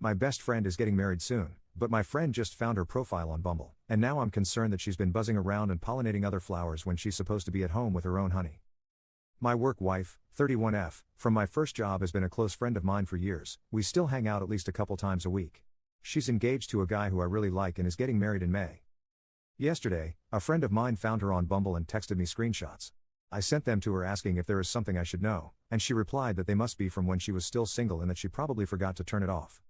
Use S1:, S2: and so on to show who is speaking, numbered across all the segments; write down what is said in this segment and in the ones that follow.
S1: My best friend is getting married soon, but my friend just found her profile on Bumble, and now I'm concerned that she's been buzzing around and pollinating other flowers when she's supposed to be at home with her own honey. My work wife, 31F, from my first job has been a close friend of mine for years. We still hang out at least a couple times a week. She's engaged to a guy who I really like and is getting married in May. Yesterday, a friend of mine found her on Bumble and texted me screenshots. I sent them to her asking if there is something I should know, and she replied that they must be from when she was still single and that she probably forgot to turn it off.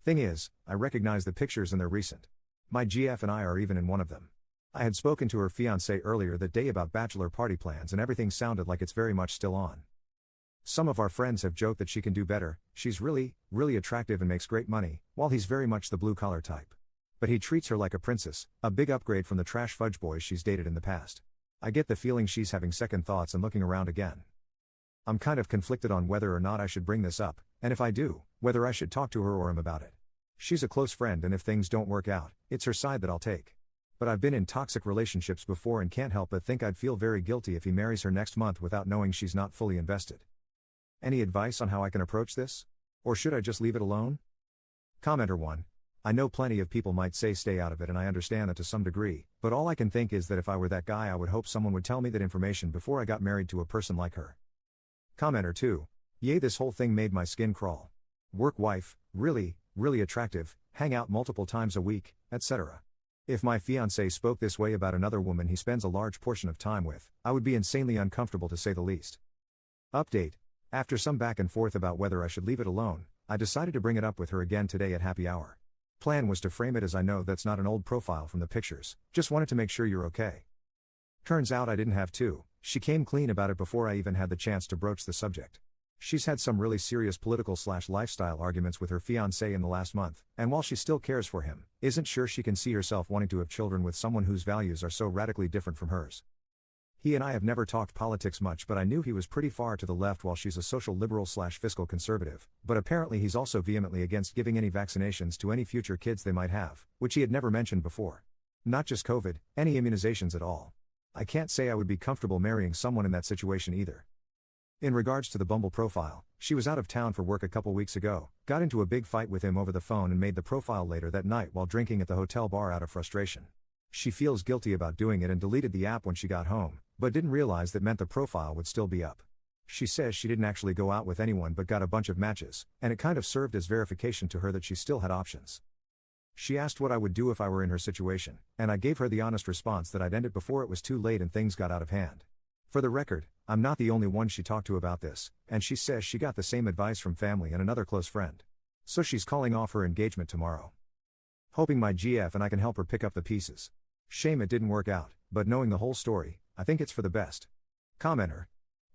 S1: Thing is, I recognize the pictures and they're recent. My GF and I are even in one of them. I had spoken to her fiancé earlier that day about bachelor party plans and everything sounded like it's very much still on. Some of our friends have joked that she can do better, she's really attractive and makes great money, while he's very much the blue-collar type. But he treats her like a princess, a big upgrade from the trash fudge boys she's dated in the past. I get the feeling she's having second thoughts and looking around again. I'm kind of conflicted on whether or not I should bring this up, and if I do, whether I should talk to her or him about it. She's a close friend and if things don't work out, it's her side that I'll take. But I've been in toxic relationships before and can't help but think I'd feel very guilty if he marries her next month without knowing she's not fully invested. Any advice on how I can approach this? Or should I just leave it alone? Commenter 1. I know plenty of people might say stay out of it and I understand that to some degree, but all I can think is that if I were that guy I would hope someone would tell me that information before I got married to a person like her. Commenter 2. Yay, this whole thing made my skin crawl. Work wife, really attractive, hang out multiple times a week, etc. If my fiancé spoke this way about another woman he spends a large portion of time with, I would be insanely uncomfortable to say the least. Update. After some back and forth about whether I should leave it alone, I decided to bring it up with her again today at happy hour. Plan was to frame it as I know that's not an old profile from the pictures, just wanted to make sure you're okay. Turns out I didn't have to, she came clean about it before I even had the chance to broach the subject. She's had some really serious political/lifestyle arguments with her fiancé in the last month, and while she still cares for him, isn't sure she can see herself wanting to have children with someone whose values are so radically different from hers. He and I have never talked politics much, but I knew he was pretty far to the left while she's a social liberal/fiscal conservative, but apparently he's also vehemently against giving any vaccinations to any future kids they might have, which he had never mentioned before. Not just COVID, any immunizations at all. I can't say I would be comfortable marrying someone in that situation either. In regards to the Bumble profile, she was out of town for work a couple weeks ago, got into a big fight with him over the phone and made the profile later that night while drinking at the hotel bar out of frustration. She feels guilty about doing it and deleted the app when she got home, but didn't realize that meant the profile would still be up. She says she didn't actually go out with anyone but got a bunch of matches, and it kind of served as verification to her that she still had options. She asked what I would do if I were in her situation, and I gave her the honest response that I'd end it before it was too late and things got out of hand. For the record, I'm not the only one she talked to about this, and she says she got the same advice from family and another close friend. So she's calling off her engagement tomorrow. Hoping my GF and I can help her pick up the pieces. Shame it didn't work out, but knowing the whole story, I think it's for the best. Commenter.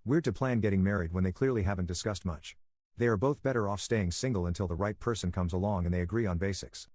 S1: Weird to plan getting married when they clearly haven't discussed much. They are both better off staying single until the right person comes along and they agree on basics.